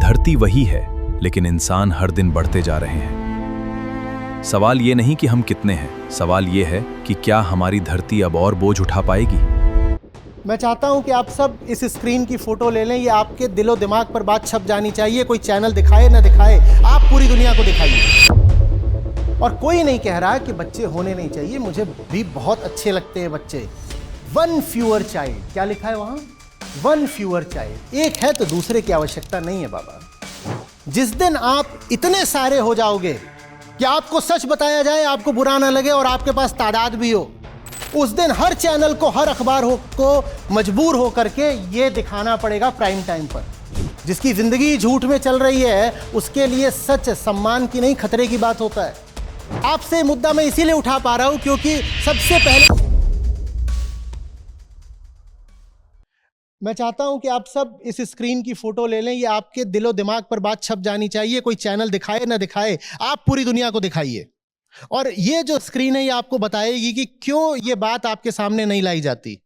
धरती वही है, लेकिन इंसान हर दिन बढ़ते जा रहे हैं। सवाल ये नहीं कि हम कितने हैं, सवाल ये है कि क्या हमारी धरती अब और बोझ उठा पाएगी। मैं चाहता हूं कि आप सब इस स्क्रीन की फोटो ले लें, ये आपके दिलो दिमाग पर बात छप जानी चाहिए। कोई चैनल दिखाए ना दिखाए, आप पूरी दुनिया को दिखाइए। और कोई नहीं कह रहा कि बच्चे होने नहीं चाहिए, मुझे भी बहुत अच्छे लगते हैं बच्चे। 1 fewer child, क्या लिखा है वहां? 1 fewer child, एक है तो दूसरे की आवश्यकता नहीं है बाबा। जिस दिन आप इतने सारे हो जाओगे कि आपको सच बताया जाए, आपको बुरा ना लगे और आपके पास तादाद भी हो, उस दिन हर चैनल को, हर अखबार को मजबूर हो करके ये दिखाना पड़ेगा प्राइम टाइम पर। जिसकी जिंदगी झूठ में चल रही है, उसके लिए सच सम्मान की नहीं, खतरे की बात होता है। आपसे मुद्दा मैं इसीलिए उठा पा रहा हूं क्योंकि सबसे पहले मैं चाहता हूं कि आप सब इस स्क्रीन की फोटो ले लें, ये आपके दिलो दिमाग पर बात छप जानी चाहिए। कोई चैनल दिखाए ना दिखाए, आप पूरी दुनिया को दिखाइए। और ये जो स्क्रीन है, ये आपको बताएगी कि क्यों ये बात आपके सामने नहीं लाई जाती।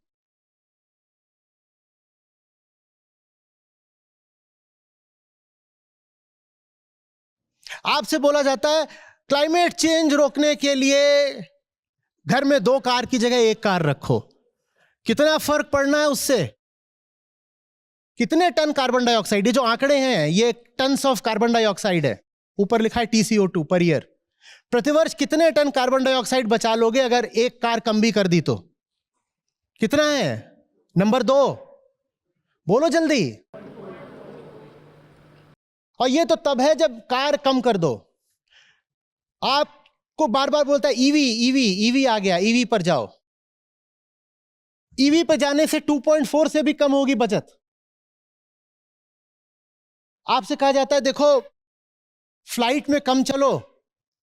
आपसे बोला जाता है क्लाइमेट चेंज रोकने के लिए घर में 2 कार की जगह 1 कार रखो। कितना फर्क पड़ना है उससे? कितने टन कार्बन डाइऑक्साइड, ये जो आंकड़े हैं ये टन्स ऑफ कार्बन डाइऑक्साइड है, ऊपर लिखा है TCO2 पर ईयर। प्रतिवर्ष कितने टन कार्बन डाइऑक्साइड बचा लोगे अगर 1 कार कम भी कर दी तो? कितना है? नंबर 2 बोलो जल्दी। और ये तो तब है जब कार कम कर दो। आपको बार बार बोलता है ईवी ईवी ईवी आ गया, ईवी पर जाओ। ईवी पर जाने से 2.4 से भी कम होगी बचत। आपसे कहा जाता है देखो फ्लाइट में कम चलो,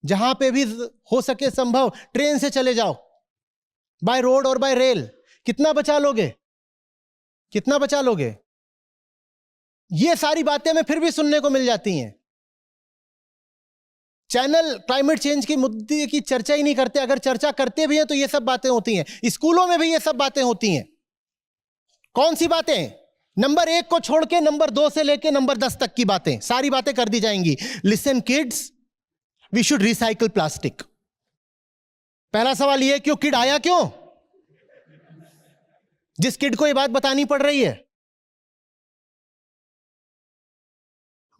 जहां पे भी हो सके संभव ट्रेन से चले जाओ, बाय रोड और बाय रेल। कितना बचा लोगे? कितना बचा लोगे? ये सारी बातें हमें फिर भी सुनने को मिल जाती हैं। चैनल क्लाइमेट चेंज की मुद्दे की चर्चा ही नहीं करते। अगर चर्चा करते भी हैं तो ये सब बातें होती हैं। स्कूलों में भी ये सब बातें होती हैं। कौन सी बातें? नंबर 1 को छोड़ के नंबर 2 से लेके नंबर 10 तक की बातें, सारी बातें कर दी जाएंगी। Listen kids, we should recycle plastic. पहला सवाल यह, क्यों किड आया? क्यों? जिस किड को यह बात बतानी पड़ रही है,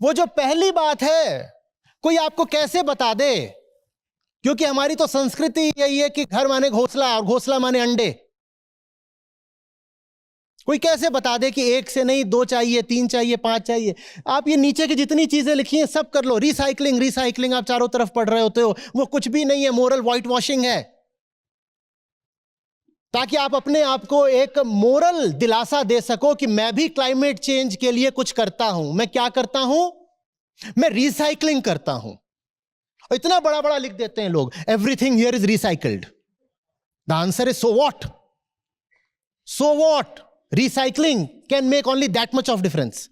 वो जो पहली बात है कोई आपको कैसे बता दे? क्योंकि हमारी तो संस्कृति यही है कि घर माने घोंसला और घोंसला माने अंडे। कोई कैसे बता दे कि 1 से नहीं 2 चाहिए, 3 चाहिए, 5 चाहिए? आप ये नीचे की जितनी चीजें लिखी हैं सब कर लो। रिसाइकलिंग रिसाइकलिंग आप चारों तरफ पढ़ रहे होते हो, वो कुछ भी नहीं है, मोरल व्हाइट वॉशिंग है। ताकि आप अपने आप को एक मोरल दिलासा दे सको कि मैं भी क्लाइमेट चेंज के लिए कुछ करता हूं। मैं क्या करता हूं? मैं रिसाइकलिंग करता हूं। इतना बड़ा बड़ा लिख देते हैं लोग, everything here is recycled. The answer is so what? So what? Recycling can make only that much of difference.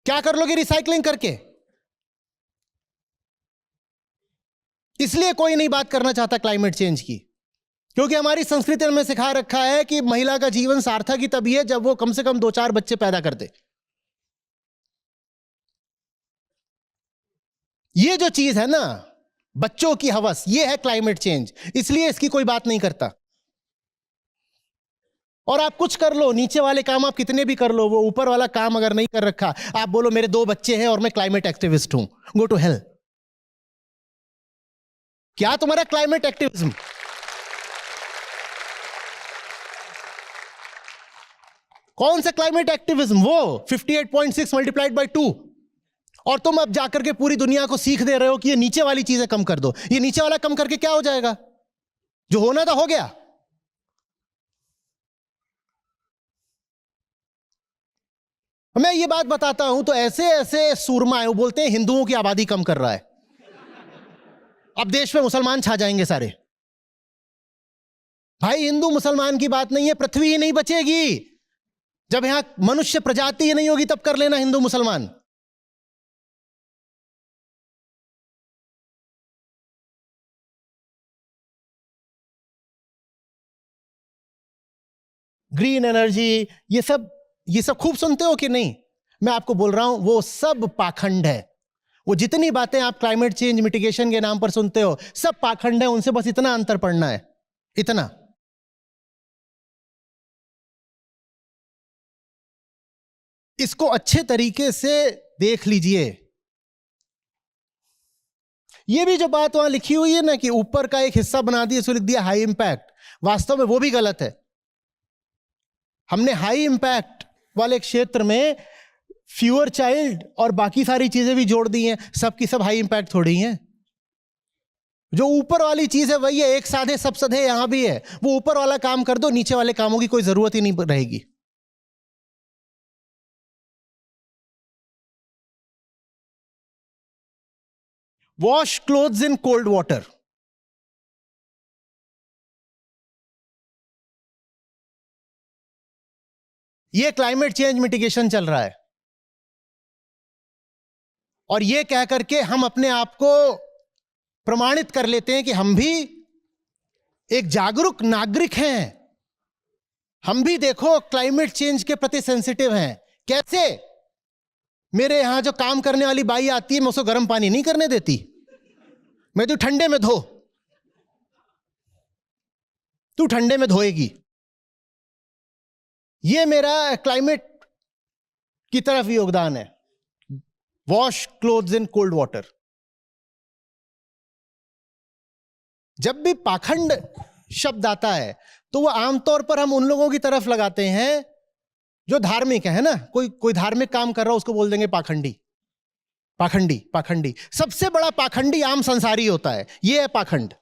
क्या कर लोगे रिसाइकलिंग करके? इसलिए कोई नहीं बात करना चाहता क्लाइमेट चेंज की, क्योंकि हमारी संस्कृति में सिखा रखा है कि महिला का जीवन सार्थक ही तभी है जब वो कम से कम 2-4 बच्चे पैदा कर दे। ये जो चीज है ना, बच्चों की हवस, ये है क्लाइमेट चेंज। इसलिए इसकी कोई बात नहीं करता। और आप कुछ कर लो, नीचे वाले काम आप कितने भी कर लो, वो ऊपर वाला काम अगर नहीं कर रखा, आप बोलो मेरे 2 बच्चे हैं और मैं क्लाइमेट एक्टिविस्ट हूं, गो टू हेल। क्या तुम्हारा क्लाइमेट एक्टिविज्म? कौन सा क्लाइमेट एक्टिविज्म? वो 58.6 मल्टीप्लाइड बाय 2। और तुम अब जाकर के पूरी दुनिया को सीख दे रहे हो कि ये नीचे वाली चीजें कम कर दो। ये नीचे वाला कम करके क्या हो जाएगा? जो होना था हो गया। मैं ये बात बताता हूं तो ऐसे ऐसे सूरमा है, वो बोलते हैं हिंदुओं की आबादी कम कर रहा है, अब देश में मुसलमान छा जाएंगे सारे। भाई हिंदू मुसलमान की बात नहीं है, पृथ्वी ही नहीं बचेगी। जब यहां मनुष्य प्रजाति ही नहीं होगी तब कर लेना हिंदू मुसलमान। ग्रीन एनर्जी, ये सब खूब सुनते हो कि नहीं? मैं आपको बोल रहा हूं वो सब पाखंड है। वो जितनी बातें आप क्लाइमेट चेंज मिटिगेशन के नाम पर सुनते हो सब पाखंड है। उनसे बस इतना अंतर पड़ना है, इतना। इसको अच्छे तरीके से देख लीजिए। ये भी जो बात वहां लिखी हुई है ना कि ऊपर का एक हिस्सा बना दिया, इसको लिख दिया हाई इंपैक्ट, वास्तव में वो भी गलत है। हमने हाई इंपैक्ट वाले क्षेत्र में फ्यूअर चाइल्ड और बाकी सारी चीजें भी जोड़ दी हैं। सबकी सब हाई इंपैक्ट थोड़ी हैं। जो ऊपर वाली चीज है वही है, एक साधे सब सधे यहां भी है। वो ऊपर वाला काम कर दो, नीचे वाले कामों की कोई जरूरत ही नहीं रहेगी। Wash clothes in cold water. ये क्लाइमेट चेंज मिटिगेशन चल रहा है। और ये कह करके हम अपने आप को प्रमाणित कर लेते हैं कि हम भी एक जागरूक नागरिक हैं। हम भी देखो क्लाइमेट चेंज के प्रति सेंसिटिव हैं। कैसे? मेरे यहां जो काम करने वाली बाई आती है, मैं उसको गर्म पानी नहीं करने देती, मैं तो ठंडे में धो, तू ठंडे में धोएगी। ये मेरा क्लाइमेट की तरफ योगदान है। Wash clothes in cold water. जब भी पाखंड शब्द आता है तो वो आमतौर पर हम उन लोगों की तरफ लगाते हैं जो धार्मिक है ना। कोई धार्मिक काम कर रहा हो उसको बोल देंगे पाखंडी, पाखंडी, पाखंडी। सबसे बड़ा पाखंडी आम संसारी होता है। ये है पाखंड।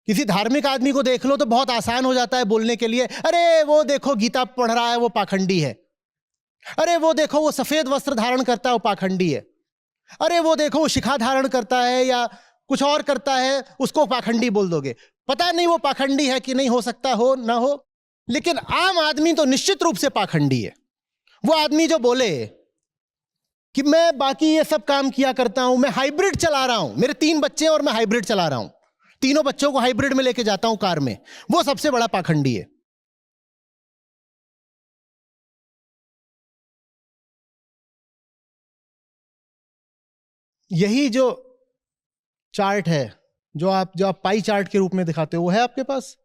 किसी धार्मिक आदमी को देख लो तो बहुत आसान हो जाता है बोलने के लिए, अरे वो देखो गीता पढ़ रहा है वो पाखंडी है, अरे वो देखो वो सफेद वस्त्र धारण करता है वो पाखंडी है, अरे वो देखो वो शिखा धारण करता है या कुछ और करता है उसको पाखंडी बोल दोगे। पता नहीं वो पाखंडी है कि नहीं, हो सकता हो ना हो, लेकिन आम आदमी तो निश्चित रूप से पाखंडी है। वो आदमी जो बोले कि मैं बाकी ये सब काम किया करता हूं, मैं हाइब्रिड चला रहा हूं, मेरे 3 बच्चे हैं और मैं हाइब्रिड चला रहा हूं, तीनों बच्चों को हाइब्रिड में लेके जाता हूं कार में, वो सबसे बड़ा पाखंडी है। यही जो चार्ट है जो आप पाई चार्ट के रूप में दिखाते हो, वो है आपके पास?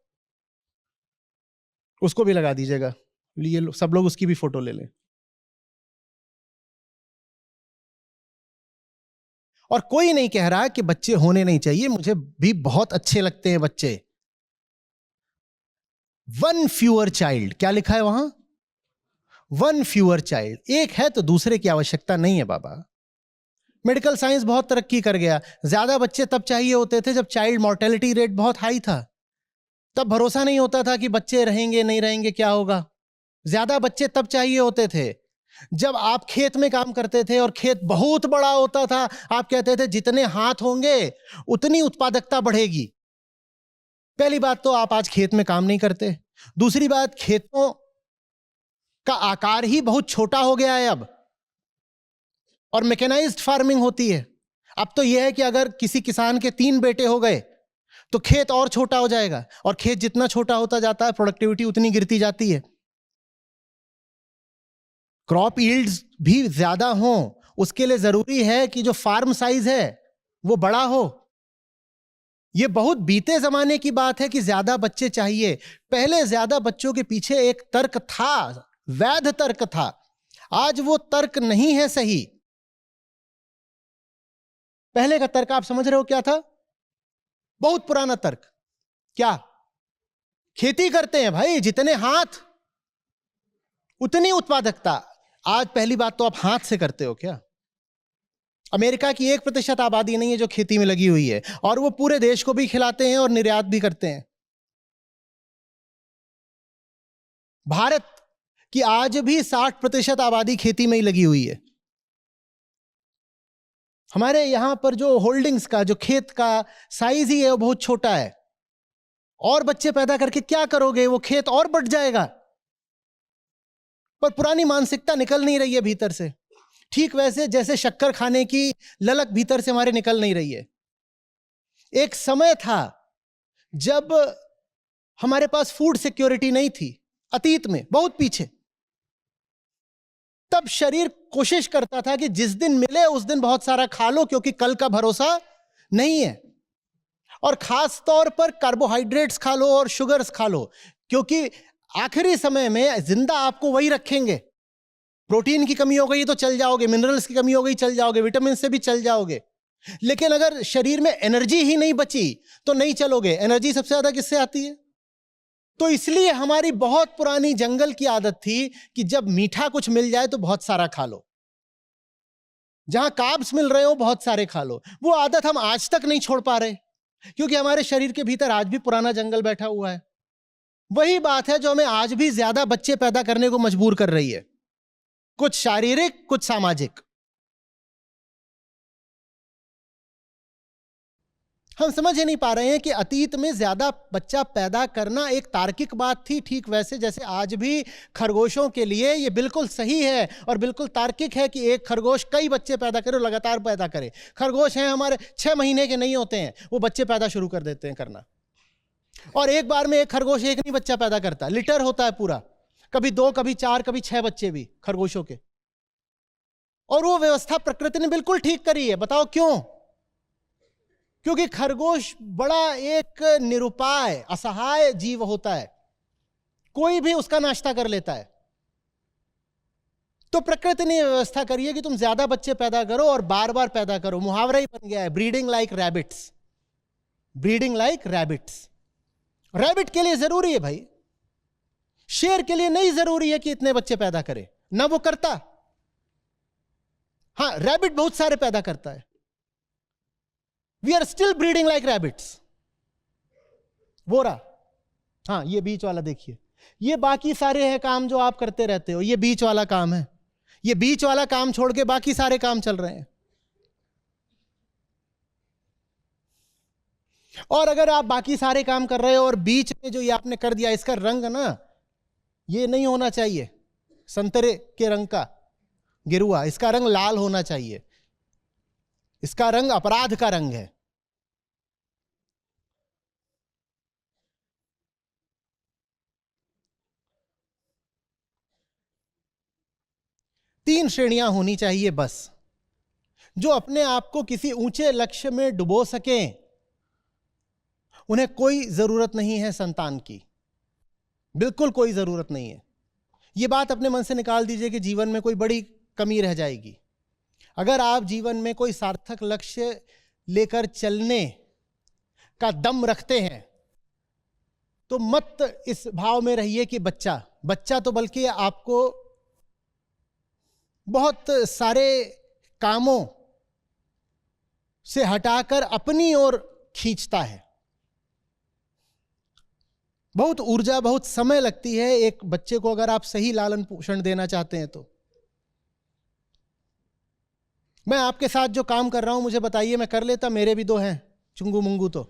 उसको भी लगा दीजिएगा, ये सब लोग उसकी भी फोटो ले लें। और कोई नहीं कह रहा कि बच्चे होने नहीं चाहिए, मुझे भी बहुत अच्छे लगते हैं बच्चे। 1 fewer चाइल्ड, क्या लिखा है वहां? 1 fewer चाइल्ड। एक है तो दूसरे की आवश्यकता नहीं है बाबा। मेडिकल साइंस बहुत तरक्की कर गया। ज्यादा बच्चे तब चाहिए होते थे जब चाइल्ड मॉर्टेलिटी रेट बहुत हाई था, तब भरोसा नहीं होता था कि बच्चे रहेंगे नहीं रहेंगे, क्या होगा। ज्यादा बच्चे तब चाहिए होते थे जब आप खेत में काम करते थे और खेत बहुत बड़ा होता था, आप कहते थे जितने हाथ होंगे उतनी उत्पादकता बढ़ेगी। पहली बात तो आप आज खेत में काम नहीं करते, दूसरी बात खेतों का आकार ही बहुत छोटा हो गया है अब, और मैकेनाइज्ड फार्मिंग होती है। अब तो यह है कि अगर किसी किसान के 3 बेटे हो गए तो खेत और छोटा हो जाएगा, और खेत जितना छोटा होता जाता है प्रोडक्टिविटी उतनी गिरती जाती है। क्रॉप यील्ड्स भी ज्यादा हो, उसके लिए जरूरी है कि जो फार्म साइज है वो बड़ा हो। यह बहुत बीते जमाने की बात है कि ज्यादा बच्चे चाहिए। पहले ज्यादा बच्चों के पीछे एक तर्क था, वैध तर्क था। आज वो तर्क नहीं है सही। पहले का तर्क आप समझ रहे हो क्या था? बहुत पुराना तर्क। क्या? खेती करते हैं भाई, जितने हाथ उतनी उत्पादकता। आज पहली बात तो आप हाथ से करते हो क्या? अमेरिका की 1% आबादी नहीं है जो खेती में लगी हुई है, और वो पूरे देश को भी खिलाते हैं और निर्यात भी करते हैं। भारत की आज भी 60% आबादी खेती में ही लगी हुई है। हमारे यहां पर जो होल्डिंग्स का, जो खेत का साइज ही है वो बहुत छोटा है, और बच्चे पैदा करके क्या करोगे? वो खेत और बढ़ जाएगा। पर पुरानी मानसिकता निकल नहीं रही है भीतर से, ठीक वैसे जैसे शक्कर खाने की ललक भीतर से हमारे निकल नहीं रही है। एक समय था जब हमारे पास फूड सिक्योरिटी नहीं थी, अतीत में बहुत पीछे, तब शरीर कोशिश करता था कि जिस दिन मिले उस दिन बहुत सारा खा लो, क्योंकि कल का भरोसा नहीं है। और खास तौर पर कार्बोहाइड्रेट्स खा लो और शुगर्स खा लो, क्योंकि आखिरी समय में जिंदा आपको वही रखेंगे। प्रोटीन की कमी हो गई तो चल जाओगे, मिनरल्स की कमी हो गई चल जाओगे, विटामिन से भी चल जाओगे, लेकिन अगर शरीर में एनर्जी ही नहीं बची तो नहीं चलोगे। एनर्जी सबसे ज्यादा किससे आती है? तो इसलिए हमारी बहुत पुरानी जंगल की आदत थी कि जब मीठा कुछ मिल जाए तो बहुत सारा खा लो, जहां कार्ब्स मिल रहे हो बहुत सारे खा लो। वो आदत हम आज तक नहीं छोड़ पा रहे, क्योंकि हमारे शरीर के भीतर आज भी पुराना जंगल बैठा हुआ है। वही बात है जो हमें आज भी ज्यादा बच्चे पैदा करने को मजबूर कर रही है, कुछ शारीरिक कुछ सामाजिक। हम समझ ही नहीं पा रहे हैं कि अतीत में ज्यादा बच्चा पैदा करना एक तार्किक बात थी, ठीक वैसे जैसे आज भी खरगोशों के लिए यह बिल्कुल सही है और बिल्कुल तार्किक है कि एक खरगोश कई बच्चे पैदा करे, लगातार पैदा करे। खरगोश हैं हमारे 6 महीने के नहीं होते हैं, वो बच्चे पैदा शुरू कर देते हैं करना, और एक बार में एक खरगोश एक नहीं बच्चा पैदा करता, लिटर होता है पूरा, कभी 2 कभी 4 कभी 6 बच्चे भी खरगोशों के। और वो व्यवस्था प्रकृति ने बिल्कुल ठीक करी है। बताओ क्यों? क्योंकि खरगोश बड़ा एक निरुपाय असहाय जीव होता है, कोई भी उसका नाश्ता कर लेता है। तो प्रकृति ने व्यवस्था करी है कि तुम ज्यादा बच्चे पैदा करो और बार बार पैदा करो। मुहावरा ही बन गया है, breeding like rabbits. Breeding like rabbits. Rabbit के लिए जरूरी है भाई, शेर के लिए नहीं जरूरी है कि इतने बच्चे पैदा करे, ना वो करता। हां, रैबिट बहुत सारे पैदा करता है। We are still breeding like rabbits. वो रहा, हाँ ये बीच वाला देखिए, ये बाकी सारे हैं काम जो आप करते रहते हो, ये बीच वाला काम है। ये बीच वाला काम छोड़ के बाकी सारे काम चल रहे हैं। और अगर आप बाकी सारे काम कर रहे हो और बीच में जो ये आपने कर दिया, इसका रंग ना ये नहीं होना चाहिए संतरे के रंग का, गिरुआ, इसका रंग लाल होना चाहिए। इसका रंग अपराध का रंग है। तीन श्रेणियां होनी चाहिए बस, जो अपने आप को किसी ऊंचे लक्ष्य में डुबो सकें। उन्हें कोई जरूरत नहीं है संतान की, बिल्कुल कोई जरूरत नहीं है। यह बात अपने मन से निकाल दीजिए कि जीवन में कोई बड़ी कमी रह जाएगी। अगर आप जीवन में कोई सार्थक लक्ष्य लेकर चलने का दम रखते हैं तो मत इस भाव में रहिए कि बच्चा तो बल्कि आपको बहुत सारे कामों से हटाकर अपनी ओर खींचता है। बहुत ऊर्जा, बहुत समय लगती है एक बच्चे को अगर आप सही लालन पोषण देना चाहते हैं तो। मैं आपके साथ जो काम कर रहा हूं, मुझे बताइए, मैं कर लेता? मेरे भी 2 हैं चुंगू मुंगू, तो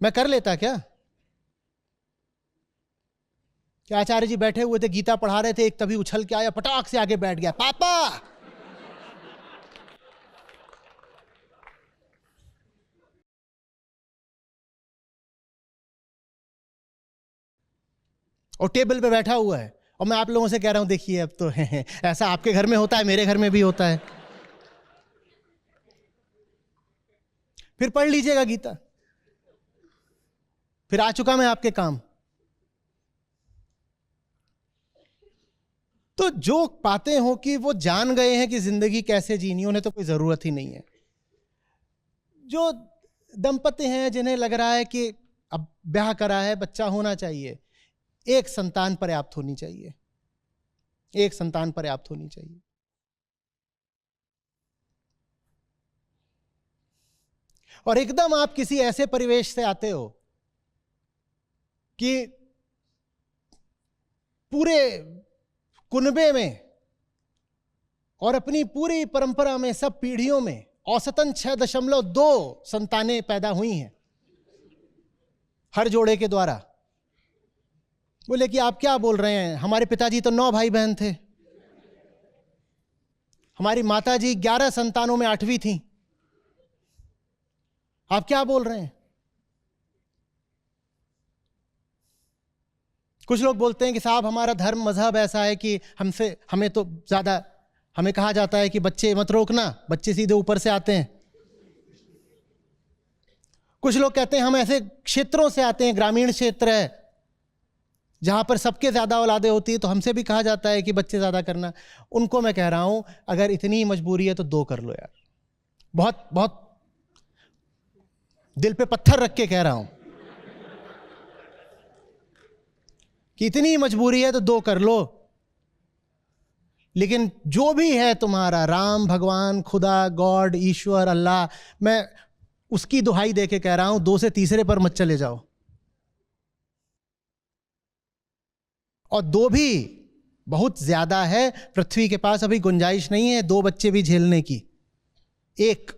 मैं कर लेता क्या? आचार्य जी बैठे हुए थे, गीता पढ़ा रहे थे, एक तभी उछल के आया, पटाख से आगे बैठ गया, पापा। और टेबल पे बैठा हुआ है, और मैं आप लोगों से कह रहा हूं देखिए अब तो ऐसा आपके घर में होता है, मेरे घर में भी होता है। फिर पढ़ लीजिएगा गीता, फिर आ चुका मैं आपके काम। तो जो पाते हो कि वो जान गए हैं कि जिंदगी कैसे जीनी, उन्हें तो कोई जरूरत ही नहीं है। जो दंपति हैं जिन्हें लग रहा है कि अब ब्याह करा है, बच्चा होना चाहिए, एक संतान पर्याप्त होनी चाहिए, एक संतान पर्याप्त होनी चाहिए। और एकदम आप किसी ऐसे परिवेश से आते हो कि पूरे कुनबे में और अपनी पूरी परंपरा में सब पीढ़ियों में औसतन 6.2 संतानें पैदा हुई हैं हर जोड़े के द्वारा। बोले कि आप क्या बोल रहे हैं, हमारे पिताजी तो 9 भाई बहन थे, हमारी माताजी 11 संतानों में 8वीं थी, आप क्या बोल रहे हैं? कुछ लोग बोलते हैं कि साहब हमारा धर्म मजहब ऐसा है कि हमें तो ज़्यादा, हमें कहा जाता है कि बच्चे मत रोकना, बच्चे सीधे ऊपर से आते हैं। कुछ लोग कहते हैं हम ऐसे क्षेत्रों से आते हैं, ग्रामीण क्षेत्र है जहां पर सबके ज़्यादा औलादे होती है, तो हमसे भी कहा जाता है कि बच्चे ज़्यादा करना। उनको मैं कह रहा हूं अगर इतनी मजबूरी है तो 2 कर लो यार। बहुत बहुत दिल पे पत्थर रख के कह रहा हूं कि इतनी मजबूरी है तो 2 कर लो। लेकिन जो भी है तुम्हारा, राम, भगवान, खुदा, गॉड, ईश्वर, अल्लाह, मैं उसकी दुहाई दे के कह रहा हूं 2 से तीसरे पर मत चले जाओ। और 2 भी बहुत ज्यादा है, पृथ्वी के पास अभी गुंजाइश नहीं है 2 बच्चे भी झेलने की। एक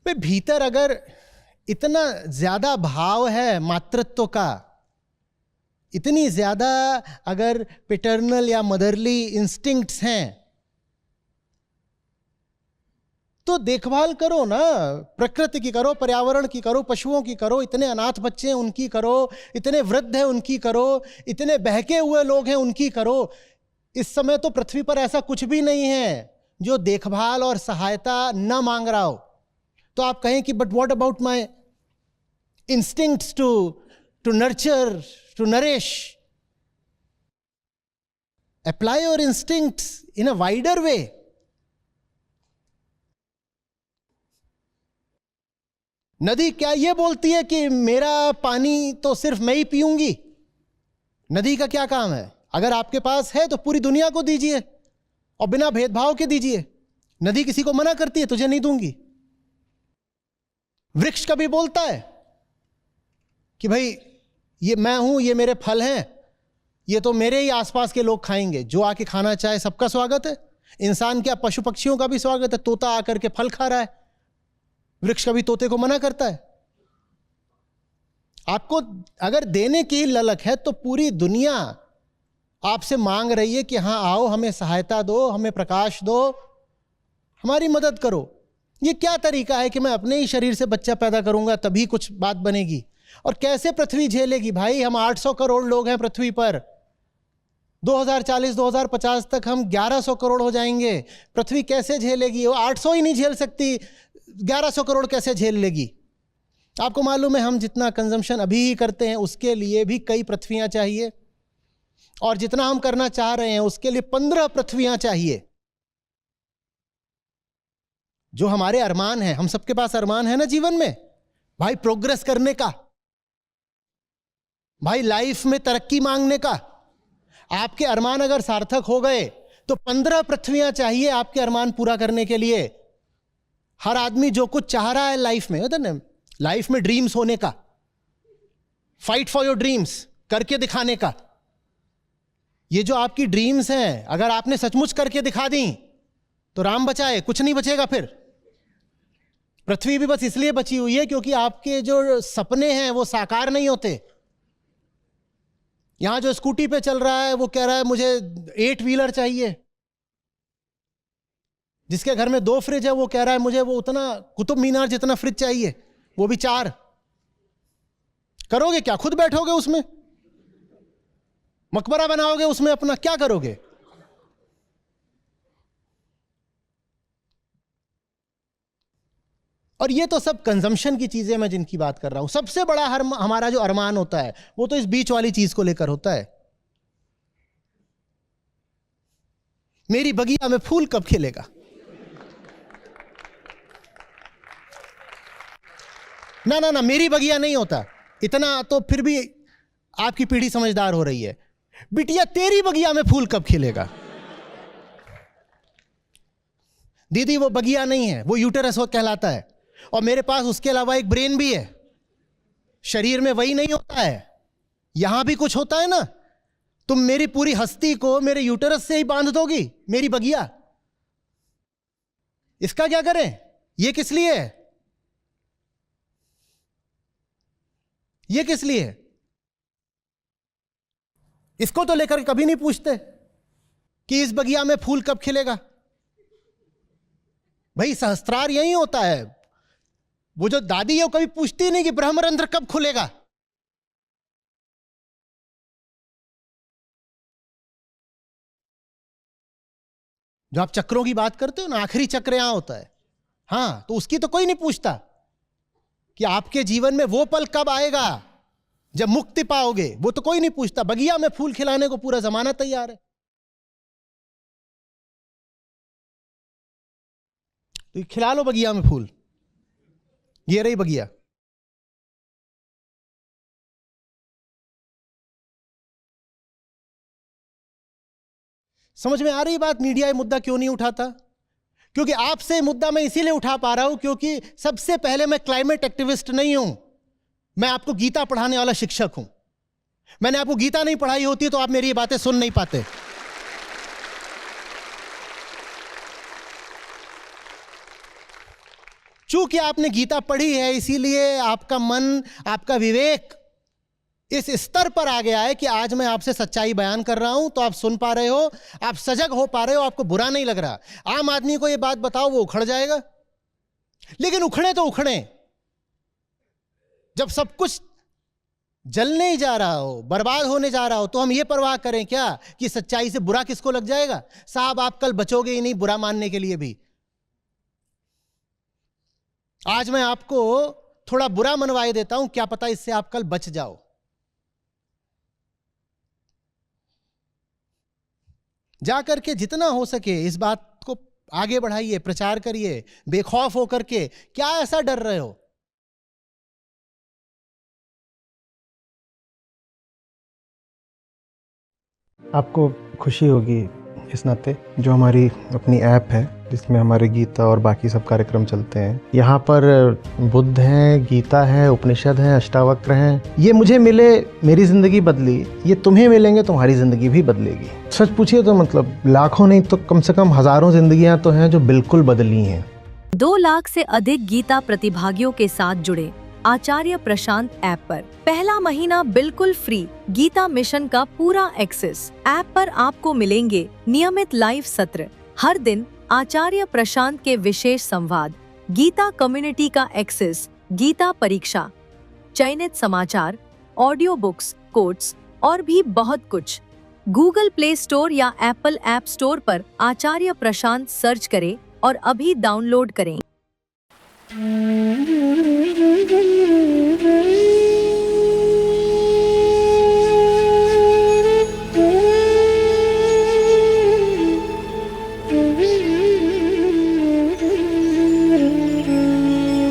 भीतर अगर इतना ज्यादा भाव है मातृत्व का, इतनी ज्यादा अगर पैटर्नल या मदरली इंस्टिंक्ट्स हैं, तो देखभाल करो ना, प्रकृति की करो, पर्यावरण की करो, पशुओं की करो, इतने अनाथ बच्चे हैं उनकी करो, इतने वृद्ध हैं उनकी करो, इतने बहके हुए लोग हैं उनकी करो। इस समय तो पृथ्वी पर ऐसा कुछ भी नहीं है जो देखभाल और सहायता न मांग रहा हो। तो आप कहें कि but what about my instincts to nurture, to nourish. Apply your instincts in a wider way. नदी क्या ये बोलती है कि मेरा पानी तो सिर्फ मैं ही पीऊंगी? नदी का क्या काम है? अगर आपके पास है तो पूरी दुनिया को दीजिए और बिना भेदभाव के दीजिए। नदी किसी को मना करती है तुझे नहीं दूंगी। वृक्ष कभी बोलता है कि भाई ये मैं हूं, ये मेरे फल हैं, ये तो मेरे ही आसपास के लोग खाएंगे, जो आके खाना चाहे सबका स्वागत है। इंसान क्या, पशु पक्षियों का भी स्वागत है। तोता आकर के फल खा रहा है, वृक्ष कभी तोते को मना करता है? आपको अगर देने की ललक है तो पूरी दुनिया आपसे मांग रही है कि हां आओ, हमें सहायता दो, हमें प्रकाश दो, हमारी मदद करो। ये क्या तरीका है कि मैं अपने ही शरीर से बच्चा पैदा करूंगा तभी कुछ बात बनेगी? और कैसे पृथ्वी झेलेगी भाई? हम 800 करोड़ लोग हैं पृथ्वी पर। 2040-2050 तक हम 1100 करोड़ हो जाएंगे। पृथ्वी कैसे झेलेगी? वो 800 ही नहीं झेल सकती, 1100 करोड़ कैसे झेल लेगी? आपको मालूम है हम जितना कंजम्पशन अभी ही करते हैं उसके लिए भी कई पृथ्वियां चाहिए, और जितना हम करना चाह रहे हैं उसके लिए 15 पृथ्वियां चाहिए। जो हमारे अरमान हैं, हम सबके पास अरमान है ना जीवन में भाई, प्रोग्रेस करने का, भाई लाइफ में तरक्की मांगने का। आपके अरमान अगर सार्थक हो गए तो 15 पृथ्वियां चाहिए आपके अरमान पूरा करने के लिए। हर आदमी जो कुछ चाह रहा है लाइफ में, होता ना, लाइफ में ड्रीम्स होने का, फाइट फॉर योर ड्रीम्स करके दिखाने का। ये जो आपकी ड्रीम्स हैं अगर आपने सचमुच करके दिखा दी तो राम बचाए, कुछ नहीं बचेगा फिर। पृथ्वी भी बस इसलिए बची हुई है क्योंकि आपके जो सपने हैं वो साकार नहीं होते। यहां जो स्कूटी पे चल रहा है वो कह रहा है मुझे 8 व्हीलर चाहिए, जिसके घर में 2 फ्रिज है वो कह रहा है मुझे वो उतना कुतुब मीनार जितना फ्रिज चाहिए, वो भी 4। करोगे क्या? खुद बैठोगे उसमें, मकबरा बनाओगे उसमें अपना, क्या करोगे? और ये तो सब कंजम्पशन की चीजें मैं जिनकी बात कर रहा हूं। सबसे बड़ा हमारा जो अरमान होता है वो तो इस बीच वाली चीज को लेकर होता है। मेरी बगिया में फूल कब खिलेगा? ना ना ना, मेरी बगिया नहीं होता इतना, तो फिर भी आपकी पीढ़ी समझदार हो रही है। बिटिया तेरी बगिया में फूल कब खिलेगा? दीदी वो बगिया नहीं है, वो यूटेरस वो कहलाता है। और मेरे पास उसके अलावा एक ब्रेन भी है। शरीर में वही नहीं होता है, यहां भी कुछ होता है ना। तुम मेरी पूरी हस्ती को मेरे यूटेरस से ही बांध दोगी, मेरी बगिया। इसका क्या करें? ये किस लिए है? ये किस लिए है? इसको तो लेकर कभी नहीं पूछते कि इस बगिया में फूल कब खिलेगा। भाई सहस्त्रार यही होता है। वो जो दादी है वो कभी पूछती नहीं कि ब्रह्मरंध्र कब खुलेगा। जो आप चक्रों की बात करते हो ना, आखिरी चक्र यहां होता है। हां, तो उसकी तो कोई नहीं पूछता कि आपके जीवन में वो पल कब आएगा जब मुक्ति पाओगे, वो तो कोई नहीं पूछता। बगिया में फूल खिलाने को पूरा जमाना तैयार है। तो खिला लो बगिया में फूल, ये रही बगिया। समझ में आ रही बात, मीडिया ये मुद्दा क्यों नहीं उठाता? क्योंकि आपसे मुद्दा मैं इसीलिए उठा पा रहा हूं क्योंकि सबसे पहले मैं क्लाइमेट एक्टिविस्ट नहीं हूं, मैं आपको गीता पढ़ाने वाला शिक्षक हूं। मैंने आपको गीता नहीं पढ़ाई होती तो आप मेरी ये बातें सुन नहीं पाते। चूंकि आपने गीता पढ़ी है इसीलिए आपका मन, आपका विवेक इस स्तर पर आ गया है कि आज मैं आपसे सच्चाई बयान कर रहा हूं तो आप सुन पा रहे हो, आप सजग हो पा रहे हो, आपको बुरा नहीं लग रहा। आम आदमी को यह बात बताओ वो उखड़ जाएगा। लेकिन उखड़े तो उखड़े, जब सब कुछ जलने ही जा रहा हो, बर्बाद होने जा रहा हो, तो हम ये परवाह करें क्या कि सच्चाई से बुरा किसको लग जाएगा? साहब आप कल बचोगे ही नहीं बुरा मानने के लिए भी। आज मैं आपको थोड़ा बुरा मनवाए देता हूं, क्या पता इससे आप कल बच जाओ। जाकर के जितना हो सके इस बात को आगे बढ़ाइए, प्रचार करिए, बेखौफ होकर के। क्या ऐसा डर रहे हो? आपको खुशी होगी इस नाते जो हमारी अपनी ऐप है जिसमें हमारे गीता और बाकी सब कार्यक्रम चलते हैं। यहाँ पर बुद्ध हैं, गीता है, उपनिषद हैं, अष्टावक्र हैं। ये मुझे मिले, मेरी ज़िंदगी बदली, ये तुम्हें मिलेंगे तुम्हारी ज़िंदगी भी बदलेगी। सच पूछिए तो मतलब लाखों नहीं तो कम से कम हज़ारों ज़िंदगियाँ तो हैं जो बिल्कुल बदली हैं। 2 लाख से अधिक गीता प्रतिभागियों के साथ जुड़े आचार्य प्रशांत ऐप पर पहला महीना बिल्कुल फ्री गीता मिशन का पूरा एक्सेस। ऐप पर आपको मिलेंगे नियमित लाइव सत्र, हर दिन आचार्य प्रशांत के विशेष संवाद, गीता कम्युनिटी का एक्सेस, गीता परीक्षा, चयनित समाचार, ऑडियो बुक्स, कोट्स और भी बहुत कुछ। गूगल प्ले स्टोर या एप्पल ऐप स्टोर पर आचार्य प्रशांत सर्च करें और अभी डाउनलोड करें।